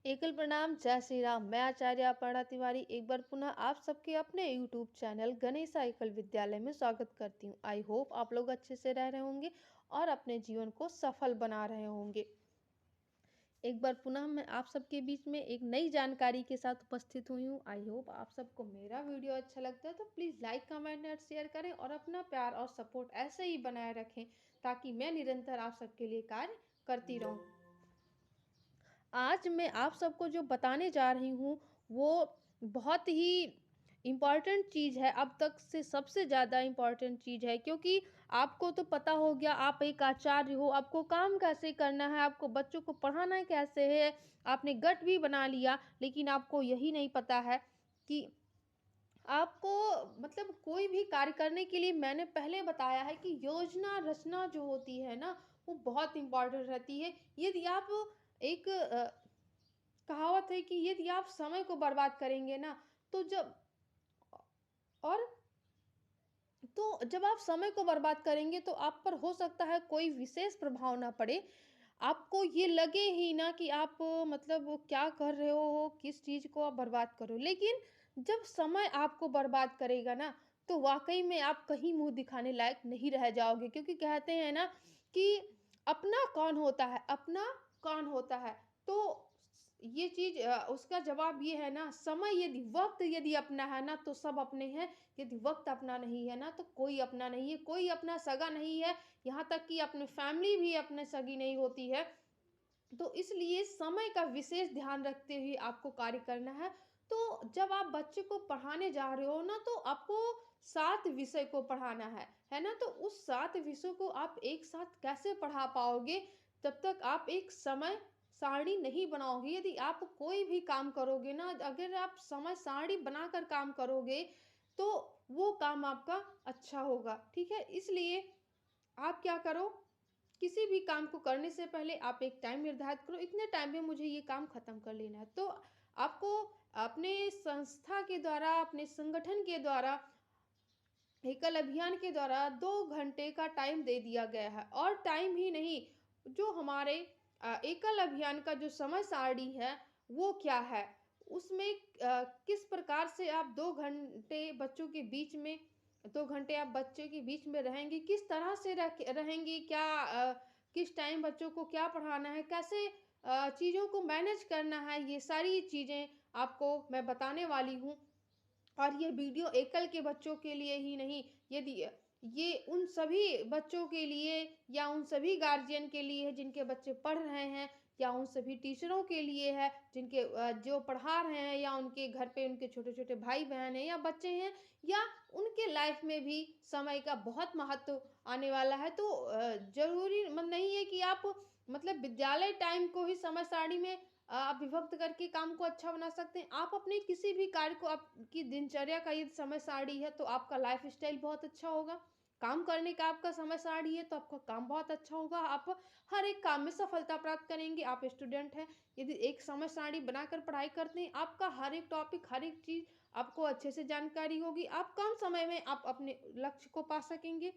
एकल प्रणाम, जय श्री राम। मैं आचार्य अपर्णा तिवारी एक बार पुनः आप सबके अपने यूट्यूब चैनल गणेशा एकल विद्यालय में स्वागत करती हूँ। आई होप आप लोग अच्छे से रह रहे होंगे और अपने जीवन को सफल बना रहे होंगे। एक बार पुनः मैं आप सबके बीच में एक नई जानकारी के साथ उपस्थित हुई हूँ। आई होप आप सबको मेरा वीडियो अच्छा लगता है तो प्लीज़ लाइक कमेंट और शेयर करें और अपना प्यार और सपोर्ट ऐसे ही बनाए रखें ताकि मैं निरंतर आप सबके लिए कार्य करती रहूँ। आज मैं आप सबको जो बताने जा रही हूँ वो बहुत ही इम्पॉर्टेंट चीज़ है, अब तक से सबसे ज़्यादा इम्पॉर्टेंट चीज़ है, क्योंकि आपको तो पता हो गया आप एक आचार्य हो, आपको काम कैसे करना है, आपको बच्चों को पढ़ाना कैसे है, आपने गट भी बना लिया, लेकिन आपको यही नहीं पता है कि आपको मतलब कोई भी कार्य करने के लिए मैंने पहले बताया है कि योजना रचना जो होती है ना, वो बहुत इम्पोर्टेंट रहती है। यदि आप एक कहावत है कि यदि आप समय को बर्बाद करेंगे ना, तो और जब आप समय को बर्बाद करेंगे तो आप पर हो सकता है कोई विशेष प्रभाव ना पड़े। आपको ये लगे ही ना कि आप मतलब क्या कर रहे हो, किस चीज़ को आप बर्बाद कर रहे हो। लेकिन जब समय आपको बर्बाद करेगा ना, तो वाक़ई में आप कहीं मुँह दिखाने लायक नहीं रह जाओगे, क्योंकि कहते हैं ना कि अपना कौन होता है, अपना कौन होता है। तो ये चीज़ उसका जवाब ये है ना, समय यदि वक़्त यदि अपना है ना, तो सब अपने हैं। यदि वक़्त अपना नहीं है ना, तो कोई अपना नहीं है, कोई अपना सगा नहीं है, यहाँ तक कि अपनी फैमिली भी अपने सगी नहीं होती है। तो इसलिए समय का विशेष ध्यान रखते हुए आपको कार्य करना है। तो जब आप बच्चे को पढ़ाने जा रहे हो ना, तो आपको 7 विषय को पढ़ाना है ना? तो उस 7 विषयों को आप एक साथ कैसे पढ़ा पाओगे, तब तक आप एक समय सारणी नहीं बनाओगे। यदि आप कोई भी काम करोगे ना, अगर आप समय सारणी बनाकर काम करोगे, तो वो काम आपका अच्छा होगा, ठीक है? इसलिए आप क्या करो, किसी भी काम को करने से पहले आप एक टाइम निर्धारित करो, इतने टाइम में मुझे ये काम खत्म कर लेना है। तो आपको अपने संस्था के द्वारा, अपने संगठन के द्वारा, एकल अभियान के द्वारा 2 घंटे का टाइम दे दिया गया है। और टाइम ही नहीं, जो हमारे एकल अभियान का जो समय सारणी है, वो क्या है? उसमें किस प्रकार से आप 2 घंटे बच्चों के बीच में 2 घंटे आप बच्चे के बीच में रहेंगी, किस तरह से रहेंगी, क्या किस टाइम बच्चों को क्या पढ़ाना है, कैसे चीज़ों को मैनेज करना है, ये सारी चीज़ें आपको मैं बताने वाली हूँ। और ये वीडियो एकल के बच्चों के लिए ही नहीं, यदि ये उन सभी बच्चों के लिए या उन सभी गार्जियन के लिए है जिनके बच्चे पढ़ रहे हैं, या उन सभी टीचरों के लिए है जिनके जो पढ़ा रहे हैं, या उनके घर पे उनके छोटे-छोटे भाई-बहन हैं या बच्चे हैं, या उनके लाइफ में भी समय का बहुत महत्व आने वाला है। तो ज़रूरी नहीं है कि आप मतलब विद्यालय टाइम को ही समय सारणी में आप विभक्त करके काम को अच्छा बना सकते हैं। आप अपने किसी भी कार्य को, आपकी दिनचर्या का यदि समय सारणी है, तो आपका लाइफ़स्टाइल बहुत अच्छा होगा। काम करने का आपका समय सारणी है, तो आपका काम बहुत अच्छा होगा। आप हर एक काम में सफलता प्राप्त करेंगे। आप स्टूडेंट हैं, यदि एक समय सारणी बनाकर पढ़ाई करते हैं, आपका हर एक टॉपिक, हर एक चीज़ आपको अच्छे से जानकारी होगी। आप कम समय में आप अपने लक्ष्य को पा सकेंगे।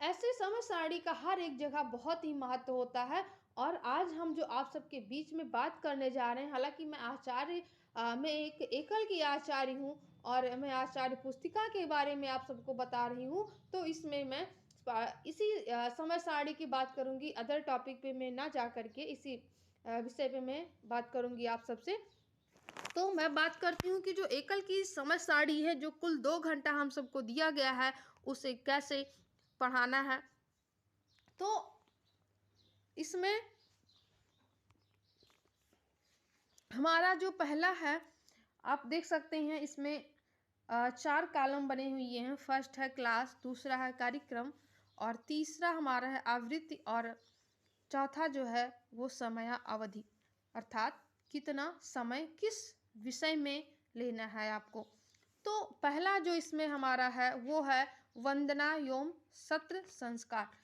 ऐसे समय सारणी का हर एक जगह बहुत ही महत्व होता है। और आज हम जो आप सबके बीच में बात करने जा रहे हैं, हालाँकि मैं मैं एक एकल की आचार्य हूँ और मैं आचार्य पुस्तिका के बारे में आप सबको बता रही हूँ। तो इसमें मैं इसी समय सारणी की बात करूँगी, अदर टॉपिक पे मैं ना जा कर के इसी विषय पे मैं बात करूँगी आप सबसे। तो मैं बात करती हूँ कि जो एकल की समय सारणी है, जो कुल 2 घंटा हम सबको दिया गया है, उसे कैसे पढ़ाना है। तो इसमें हमारा जो पहला है, आप देख सकते हैं इसमें 4 कॉलम बने हुए हैं। फर्स्ट है क्लास, दूसरा है कार्यक्रम, और तीसरा हमारा है आवृत्ति, और चौथा जो है वो समयावधि, अर्थात कितना समय किस विषय में लेना है आपको। तो पहला जो इसमें हमारा है वो है वंदना एवं सत्र संस्कार।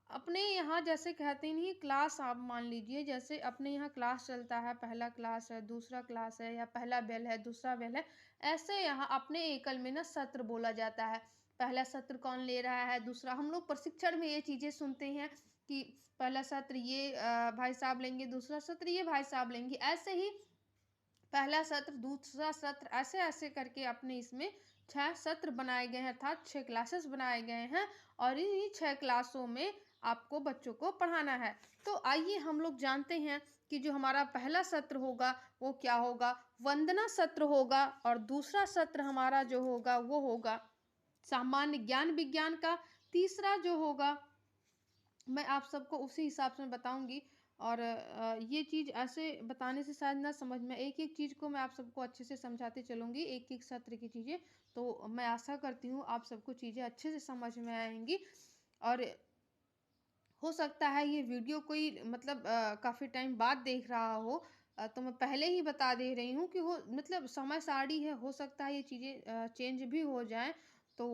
अपने यहाँ जैसे कहते नहीं, क्लास आप मान लीजिए, जैसे अपने यहाँ क्लास चलता है, पहला क्लास है, दूसरा क्लास है, या पहला बेल है, दूसरा बेल है, ऐसे यहाँ अपने एकल में ना सत्र बोला जाता है। पहला सत्र कौन ले रहा है, दूसरा, हम लोग प्रशिक्षण में ये चीज़ें सुनते हैं कि पहला सत्र ये भाई साहब लेंगे, दूसरा सत्र ये भाई साहब लेंगे। ऐसे ही पहला सत्र, दूसरा सत्र, ऐसे-ऐसे करके अपने इसमें 6 सत्र बनाए गए हैं, अर्थात 6 क्लासेस बनाए गए हैं और इन्हीं 6 क्लासों में आपको बच्चों को पढ़ाना है। तो आइए हम लोग जानते हैं कि जो हमारा पहला सत्र होगा वो क्या होगा? वंदना सत्र होगा और दूसरा सत्र हमारा जो होगा वो होगा सामान्य ज्ञान विज्ञान का। तीसरा जो होगा मैं आप सबको उसी हिसाब से बताऊँगी और ये चीज़ ऐसे बताने से शायद ना समझ में, एक-एक चीज़ को मैं आप सबको अच्छे से समझाते चलूँगी, एक-एक सत्र की चीज़ें। तो मैं आशा करती हूँ आप सबको चीज़ें अच्छे से समझ में आएँगी और हो सकता है ये वीडियो कोई मतलब काफ़ी टाइम बाद देख रहा हो, तो मैं पहले ही बता दे रही हूँ कि वो मतलब समय सारणी है, हो सकता है ये चीज़ें चेंज भी हो जाएँ। तो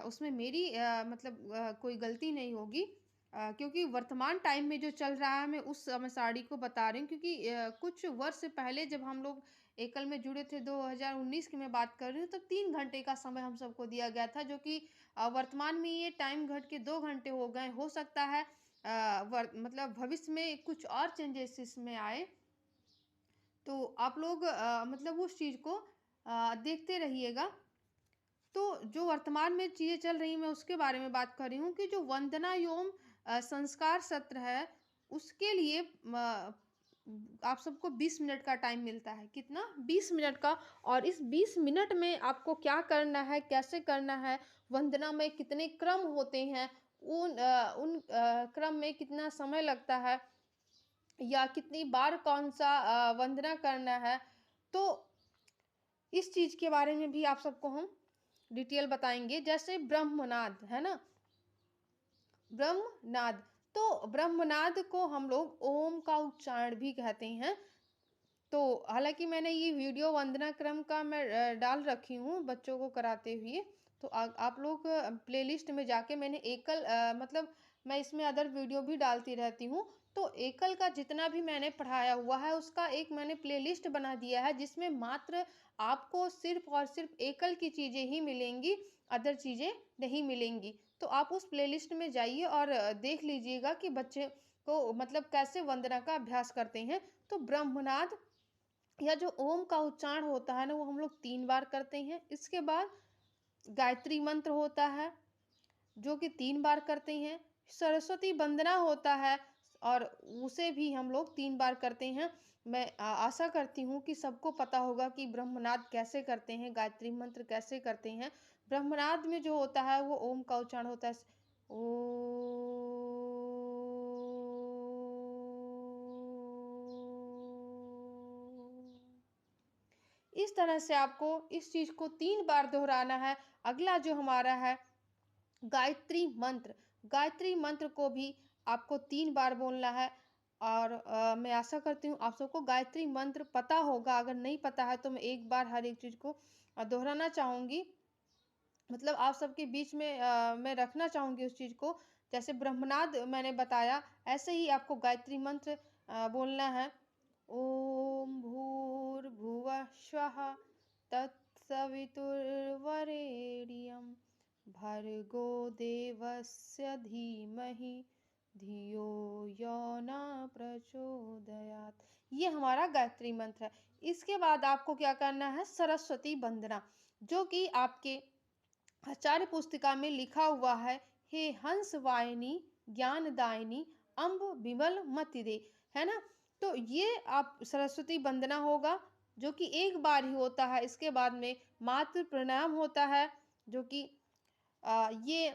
उसमें मेरी मतलब कोई गलती नहीं होगी, क्योंकि वर्तमान टाइम में जो चल रहा है मैं उस समय सारणी को बता रही हूँ, क्योंकि कुछ वर्ष पहले जब हम लोग एकल में जुड़े थे 2019 की मैं बात कर रही हूँ, तब 3 घंटे का समय हम सबको दिया गया था, जो कि वर्तमान में ये टाइम घट के 2 घंटे हो गए। हो सकता है मतलब भविष्य में कुछ और चेंजेस इसमें आए, तो आप लोग मतलब उस चीज़ को देखते रहिएगा। तो जो वर्तमान में चीज़ें चल रही हैं मैं उसके बारे में बात कर रही हूँ कि जो वंदना एवं संस्कार सत्र है उसके लिए आप सबको 20 मिनट का टाइम मिलता है। कितना? 20 मिनट का। और इस 20 मिनट में आपको क्या करना है, कैसे करना है, वंदना में कितने क्रम होते हैं, उन क्रम में कितना समय लगता है या कितनी बार कौन-सा वंदना करना है, तो इस चीज़ के बारे में भी आप सबको हम डिटेल बताएँगे। जैसे ब्रह्मनाद, है ना? ब्रह्मनाद, तो ब्रह्मनाद को हम लोग ओम का उच्चारण भी कहते हैं। तो हालाँकि मैंने ये वीडियो वंदना क्रम का मैं डाल रखी हूँ बच्चों को कराते हुए। तो आप लोग प्लेलिस्ट में जाके मैंने एकल मतलब मैं इसमें अदर वीडियो भी डालती रहती हूँ। तो एकल का जितना भी मैंने पढ़ाया हुआ है उसका एक मैंने प्लेलिस्ट बना दिया है, जिसमें मात्र आपको सिर्फ़ और सिर्फ़ एकल की चीज़ें ही मिलेंगी, अदर चीज़ें नहीं मिलेंगी। तो आप उस प्लेलिस्ट में जाइए और देख लीजिएगा कि बच्चे को मतलब कैसे वंदना का अभ्यास करते हैं। तो ब्रह्मनाद या जो ओम का उच्चारण होता है ना वो हम लोग 3 बार करते हैं। इसके बाद गायत्री मंत्र होता है जो कि 3 बार करते हैं। सरस्वती वंदना होता है और उसे भी हम लोग 3 बार करते हैं। मैं आशा करती हूँ कि सबको पता होगा कि ब्रह्मनाद कैसे करते हैं, गायत्री मंत्र कैसे करते हैं। ब्रह्मनाद में जो होता है वो ओम का उच्चारण होता है। ओ इस तरह से आपको इस चीज़ को 3 बार दोहराना है। अगला जो हमारा है गायत्री मंत्र, गायत्री मंत्र को भी आपको 3 बार बोलना है और मैं आशा करती हूँ आप सबको गायत्री मंत्र पता होगा। अगर नहीं पता है तो मैं एक बार हर एक चीज़ को दोहराना चाहूँगी। मतलब आप सबके बीच में मैं रखना चाहूँगी उस चीज़ को। जैसे ब्रह्मनाद मैंने बताया, ऐसे ही आपको गायत्री मंत्र बोलना है। ओम भूर्भुवः स्वः तत्सवितुर्वरेण्यं भर्गो देवस्य धीमहि धियो यो न प्रचोदयात्। ये हमारा गायत्री मंत्र है। इसके बाद आपको क्या करना है, सरस्वती वंदना, जो कि आपके आचार्य पुस्तिका में लिखा हुआ है। हे हंस वाहिनी ज्ञानदायिनी अम्ब विमल मति दे, है ना? तो ये आप सरस्वती वंदना होगा जो कि एक बार ही होता है। इसके बाद में मातृ प्रणाम होता है, जो कि ये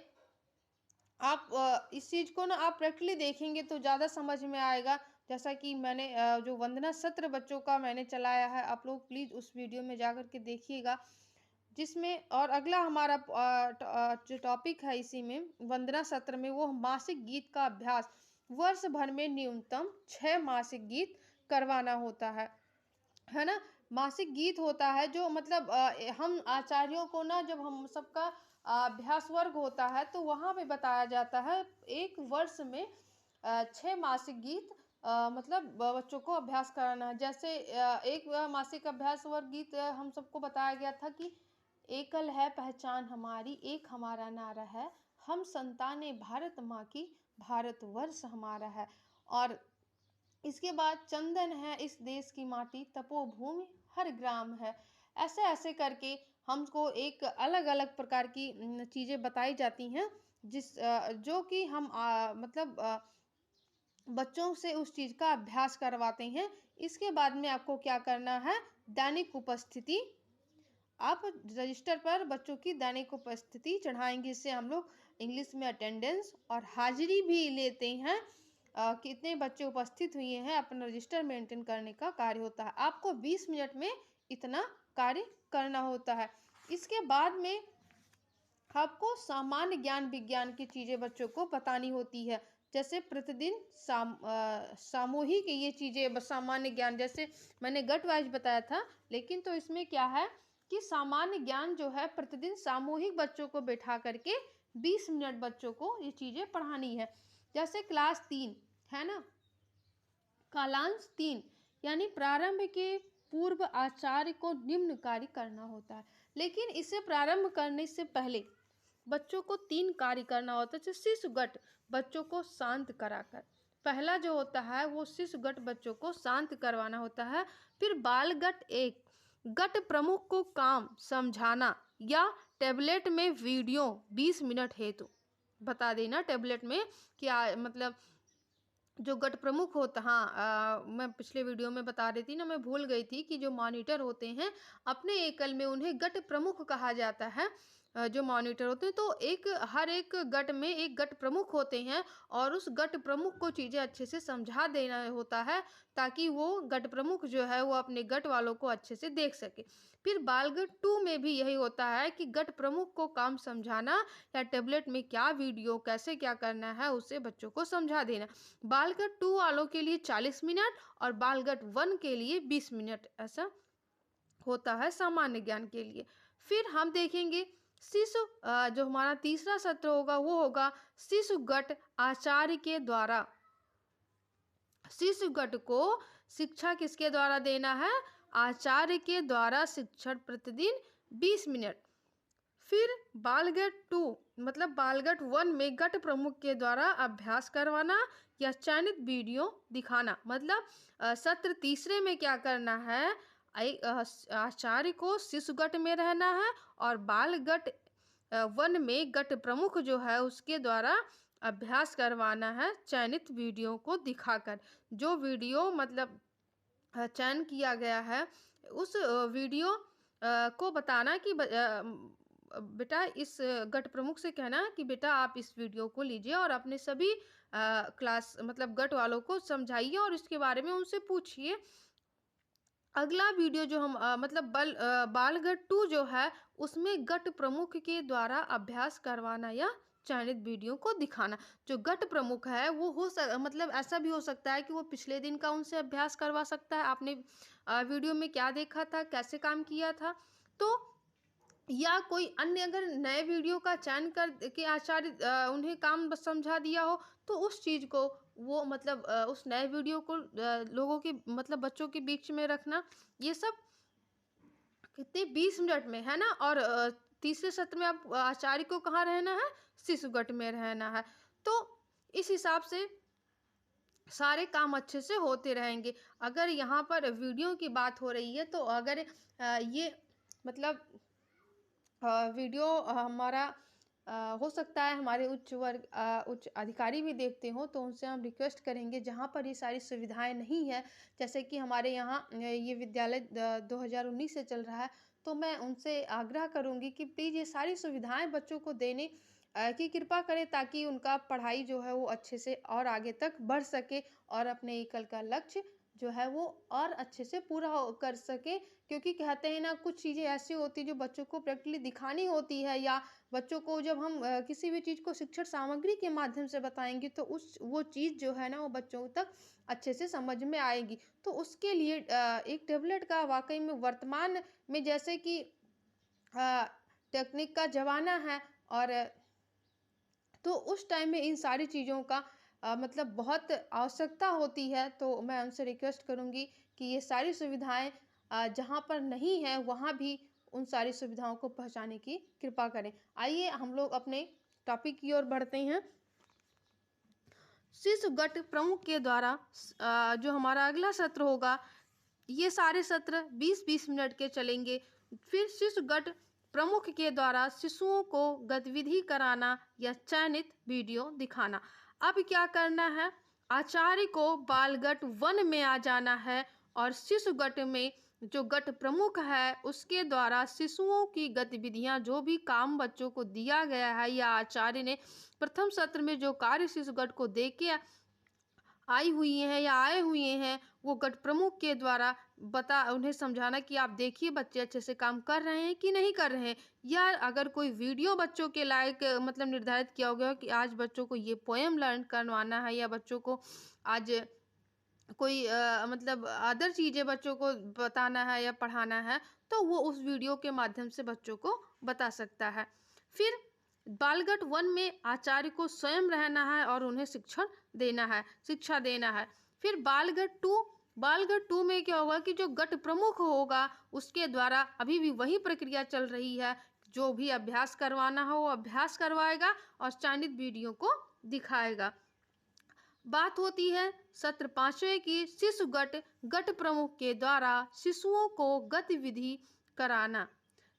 आप इस चीज़ को ना आप प्रैक्टिकली देखेंगे तो ज़्यादा समझ में आएगा। जैसा कि मैंने जो वंदना सत्र बच्चों का मैंने चलाया है, आप लोग प्लीज़ उस वीडियो में जाकर के देखिएगा। जिसमें और अगला हमारा जो टॉपिक है इसी में वंदना सत्र में वो मासिक गीत का अभ्यास। वर्ष भर में न्यूनतम 6 मासिक गीत करवाना होता है ना? मासिक गीत होता है जो मतलब हम आचार्यों को ना जब हम सबका अभ्यास वर्ग होता है तो वहाँ पे बताया जाता है 1 वर्ष में 6 मासिक गीत मतलब बच्चों को अभ्यास कराना है। जैसे एक मासिक अभ्यास वर्ग गीत हम सबको बताया गया था कि एकल है पहचान हमारी, एक हमारा नारा है, हम संतानें भारत माँ की, भारतवर्ष हमारा है। और इसके बाद चंदन है इस देश की माटी, तपोभूमि हर ग्राम है। ऐसे ऐसे करके हमको एक अलग अलग प्रकार की चीज़ें बताई जाती हैं, जो कि हम बच्चों से उस चीज़ का अभ्यास करवाते हैं। इसके बाद में आपको क्या करना है, दैनिक उपस्थिति, आप रजिस्टर पर बच्चों की दैनिक उपस्थिति चढ़ाएंगे। इससे हम लोग इंग्लिश में अटेंडेंस और हाजिरी भी लेते हैं, कितने बच्चे उपस्थित हुए हैं, अपना रजिस्टर मेंटेन करने का कार्य होता है। आपको 20 मिनट में इतना कार्य करना होता है। इसके बाद में आपको सामान्य ज्ञान विज्ञान की चीज़ें बच्चों को बतानी होती है। जैसे प्रतिदिन सामूहिक ये चीज़ें, सामान्य ज्ञान जैसे मैंने गट वाइज बताया था, लेकिन तो इसमें क्या है कि सामान्य ज्ञान जो है प्रतिदिन सामूहिक बच्चों को बैठा करके 20 मिनट बच्चों को ये चीज़ें पढ़ानी है। जैसे क्लास 3 है ना, कालांश 3 यानी प्रारंभ के पूर्व आचार्य को निम्न कार्य करना होता है। लेकिन इसे प्रारंभ करने से पहले बच्चों को 3 कार्य करना होता है। जैसे शिशुगट, बच्चों को शांत कराकर, पहला जो होता है वो शिशुगट बच्चों को शांत करवाना होता है। फिर बालगट 1, गट प्रमुख को काम समझाना या टैबलेट में वीडियो 20 मिनट हेतु बता देना। टैबलेट में क्या मतलब, जो गट प्रमुख होता, हाँ मैं पिछले वीडियो में बता रही थी ना, मैं भूल गई थी कि जो मॉनिटर होते हैं अपने एकल में उन्हें गट प्रमुख कहा जाता है। जो मॉनिटर होते हैं, तो हर एक गट में एक गट प्रमुख होते हैं और उस गट प्रमुख को चीज़ें अच्छे से समझा देना होता है, ताकि वो गट प्रमुख जो है वो अपने गट वालों को अच्छे से देख सके। फिर बालगट 2 में भी यही होता है कि गट प्रमुख को काम समझाना या टेबलेट में क्या वीडियो कैसे क्या करना है उसे बच्चों को समझा देना। बालगट 2 वालों के लिए 40 मिनट और बालगट 1 के लिए 20 मिनट ऐसा होता है सामान्य ज्ञान के लिए। फिर हम देखेंगे जो हमारा तीसरा सत्र होगा वो होगा शिशुगट आचार्य के द्वारा। शिशुगट को शिक्षा किसके द्वारा देना है, आचार्य के द्वारा शिक्षण प्रतिदिन 20 मिनट। फिर बालगट 2 मतलब बालगट 1 में गट प्रमुख के द्वारा अभ्यास करवाना या चयनित वीडियो दिखाना। मतलब सत्र तीसरे में क्या करना है, आचार्य को शिशुगट में रहना है और बालगट 1 में गट प्रमुख जो है उसके द्वारा अभ्यास करवाना है चयनित वीडियो को दिखाकर। जो वीडियो मतलब चयन किया गया है उस वीडियो को बताना कि बेटा, इस गट प्रमुख से कहना कि बेटा आप इस वीडियो को लीजिए और अपने सभी क्लास मतलब गट वालों को समझाइए और इसके बारे में उनसे पूछिए। अगला वीडियो जो हम बालगट 2 जो है उसमें गट प्रमुख के द्वारा अभ्यास करवाना या चयनित वीडियो को दिखाना। जो गट प्रमुख है वो मतलब ऐसा भी हो सकता है कि वो पिछले दिन का उनसे अभ्यास करवा सकता है, आपने वीडियो में क्या देखा था, कैसे काम किया था, तो या कोई अन्य अगर नए वीडियो का चयन कर के आचार्य उन्हें काम बस समझा दिया हो, तो उस चीज़ को वो मतलब उस नए वीडियो को लोगों के मतलब बच्चों के बीच में रखना। ये सब कितने 20 मिनट में है ना। और तीसरे सत्र में आप आचार्य को कहाँ रहना है, शिशुगट में रहना है। तो इस हिसाब से सारे काम अच्छे से होते रहेंगे। अगर यहाँ पर वीडियो की बात हो रही है तो अगर ये मतलब वीडियो हमारा हो सकता है हमारे उच्च अधिकारी भी देखते हो, तो उनसे हम रिक्वेस्ट करेंगे जहाँ पर ये सारी सुविधाएं नहीं है, जैसे कि हमारे यहाँ ये विद्यालय 2019 से चल रहा है, तो मैं उनसे आग्रह करूँगी कि प्लीज़ ये सारी सुविधाएं बच्चों को देने की कृपा करें, ताकि उनका पढ़ाई जो है वो अच्छे से और आगे तक बढ़ सके और अपने एकल का लक्ष्य जो है वो और अच्छे से पूरा कर सके। क्योंकि कहते हैं ना, कुछ चीज़ें ऐसी होती हैं जो बच्चों को प्रैक्टिकली दिखानी होती है, या बच्चों को जब हम किसी भी चीज़ को शिक्षण सामग्री के माध्यम से बताएंगे तो वो चीज़ जो है ना वो बच्चों तक अच्छे से समझ में आएगी। तो उसके लिए एक टेबलेट का वाकई में वर्तमान में जैसे कि टेक्निक का ज़माना है, और तो उस टाइम में इन सारी चीज़ों का मतलब बहुत आवश्यकता होती है। तो मैं उनसे रिक्वेस्ट करूँगी कि ये सारी सुविधाएं जहाँ पर नहीं है वहाँ भी उन सारी सुविधाओं को पहुँचाने की कृपा करें। आइए हम लोग अपने टॉपिक की ओर बढ़ते हैं। शिशु गट प्रमुख के द्वारा जो हमारा अगला सत्र होगा, ये सारे सत्र 20-20 मिनट के चलेंगे। फिर शिशु गट प्रमुख के द्वारा शिशुओं को गतिविधि कराना या चयनित वीडियो दिखाना। अब क्या करना है, आचार्य को बालगट 1 में आ जाना है और शिशु गट में जो गट प्रमुख है उसके द्वारा शिशुओं की गतिविधियां, जो भी काम बच्चों को दिया गया है या आचार्य ने प्रथम सत्र में जो कार्य शिशु गट को दे के आई हुई हैं या आए हुए हैं, वो गट प्रमुख के द्वारा उन्हें समझाना कि आप देखिए बच्चे अच्छे से काम कर रहे हैं कि नहीं कर रहे हैं। या अगर कोई वीडियो बच्चों के लायक मतलब निर्धारित किया गया कि आज बच्चों को ये पोएम लर्न करवाना है या बच्चों को आज कोई मतलब अदर चीज़ें बच्चों को बताना है या पढ़ाना है, तो वो उस वीडियो के माध्यम से बच्चों को बता सकता है। फिर बालगट 1 में आचार्य को स्वयं रहना है और उन्हें शिक्षा देना है। फिर बालगट 2 में क्या होगा कि जो गट प्रमुख होगा उसके द्वारा अभी भी वही प्रक्रिया चल रही है, जो भी अभ्यास करवाना हो वो अभ्यास करवाएगा और चयनित वीडियो को दिखाएगा। बात होती है सत्र 5वें की, शिशु गट प्रमुख के द्वारा शिशुओं को गतिविधि कराना।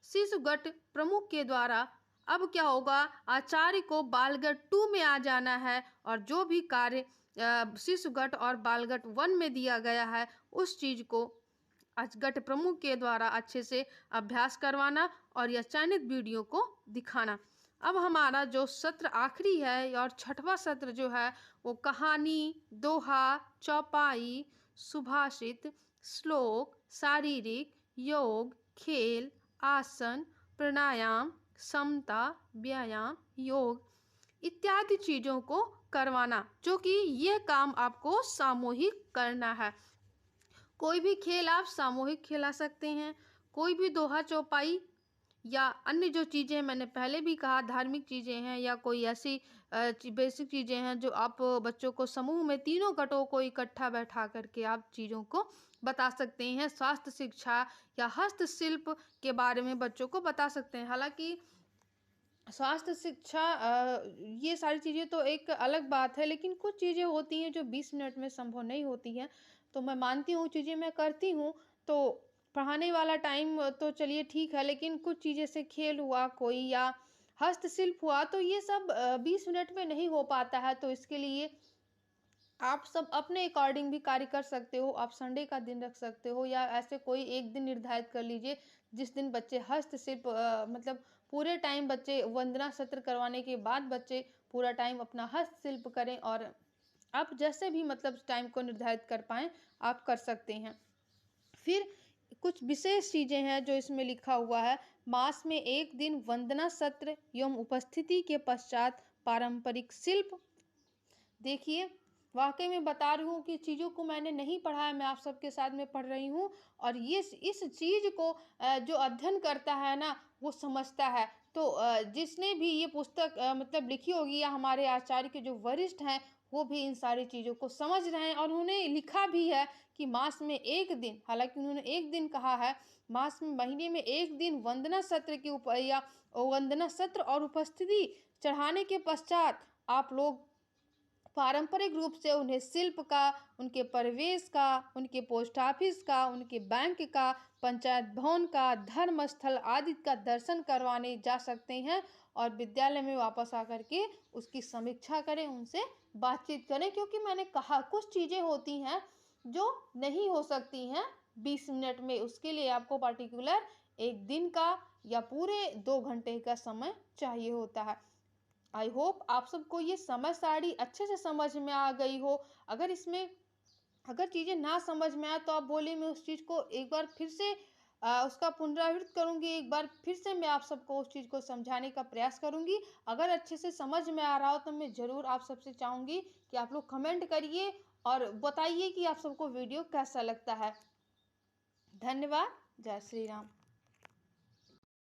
शिशु गट प्रमुख के द्वारा अब क्या होगा, आचार्य को बालगट 2 में आ जाना है और जो भी कार्य शिशु गट और बालगट 1 में दिया गया है उस चीज को गट प्रमुख के द्वारा अच्छे से अभ्यास करवाना और यह चयनित वीडियो को दिखाना। अब हमारा जो सत्र आखिरी है और 6वां सत्र जो है वो कहानी, दोहा, चौपाई, सुभाषित, श्लोक, शारीरिक, योग, खेल, आसन, प्राणायाम, समता, व्यायाम, योग इत्यादि चीज़ों को करवाना, जो कि ये काम आपको सामूहिक करना है। कोई भी खेल आप सामूहिक खिला सकते हैं, कोई भी दोहा चौपाई या अन्य जो चीज़ें मैंने पहले भी कहा धार्मिक चीज़ें हैं या कोई ऐसी बेसिक चीज़ें हैं जो आप बच्चों को समूह में तीनों गटों को इकट्ठा बैठा करके आप चीज़ों को बता सकते हैं। स्वास्थ्य शिक्षा या हस्तशिल्प के बारे में बच्चों को बता सकते हैं। हालांकि स्वास्थ्य शिक्षा ये सारी चीज़ें तो एक अलग बात है, लेकिन कुछ चीज़ें होती हैं जो 20 मिनट में संभव नहीं होती हैं। तो मैं मानती हूँ चीज़ें मैं करती हूँ, तो पढ़ाने वाला टाइम तो चलिए ठीक है, लेकिन कुछ चीज़ें से खेल हुआ कोई या हस्तशिल्प हुआ तो ये सब 20 मिनट में नहीं हो पाता है। तो इसके लिए आप सब अपने अकॉर्डिंग भी कार्य कर सकते हो। आप संडे का दिन रख सकते हो या ऐसे कोई एक दिन निर्धारित कर लीजिए जिस दिन बच्चे हस्तशिल्प मतलब पूरे टाइम बच्चे वंदना सत्र करवाने के बाद बच्चे पूरा टाइम अपना हस्तशिल्प करें, और आप जैसे भी मतलब टाइम को निर्धारित कर पाएँ आप कर सकते हैं। फिर कुछ विशेष चीज़ें हैं जो इसमें लिखा हुआ है, मास में 1 दिन वंदना सत्र एवं उपस्थिति के पश्चात पारंपरिक शिल्प। देखिए वाकई में बता रही हूँ कि चीज़ों को मैंने नहीं पढ़ा है, मैं आप सबके साथ में पढ़ रही हूँ और ये इस चीज़ को जो अध्ययन करता है ना वो समझता है। तो जिसने भी ये पुस्तक मतलब लिखी होगी या हमारे आचार्य के जो वरिष्ठ हैं वो भी इन सारी चीज़ों को समझ रहे हैं और उन्होंने लिखा भी है कि मास में 1 दिन, हालांकि उन्होंने 1 दिन कहा है, मास में महीने में 1 दिन वंदना सत्र की या वंदना सत्र और उपस्थिति चढ़ाने के पश्चात आप लोग पारंपरिक रूप से उन्हें शिल्प का, उनके परिवेश का, उनके पोस्ट ऑफिस का, उनके बैंक का, पंचायत भवन का, धर्म स्थल आदि का दर्शन करवाने जा सकते हैं और विद्यालय में वापस आकर के उसकी समीक्षा करें, उनसे बातचीत करें। क्योंकि मैंने कहा कुछ चीज़ें होती हैं जो नहीं हो सकती हैं 20 मिनट में, उसके लिए आपको पार्टिकुलर 1 दिन का या पूरे 2 घंटे का समय चाहिए होता है। आई होप आप सबको ये समझ सारी अच्छे से समझ में आ गई हो। अगर इसमें अगर चीज़ें ना समझ में आए तो आप बोलिए, मैं उस चीज़ को एक बार फिर से उसका पुनरावृत्त करूँगी, एक बार फिर से मैं आप सबको उस चीज़ को समझाने का प्रयास करूँगी। अगर अच्छे से समझ में आ रहा हो तो मैं ज़रूर आप सबसे चाहूँगी कि आप लोग कमेंट करिए और बताइए कि आप सबको वीडियो कैसा लगता है। धन्यवाद। जय श्री राम।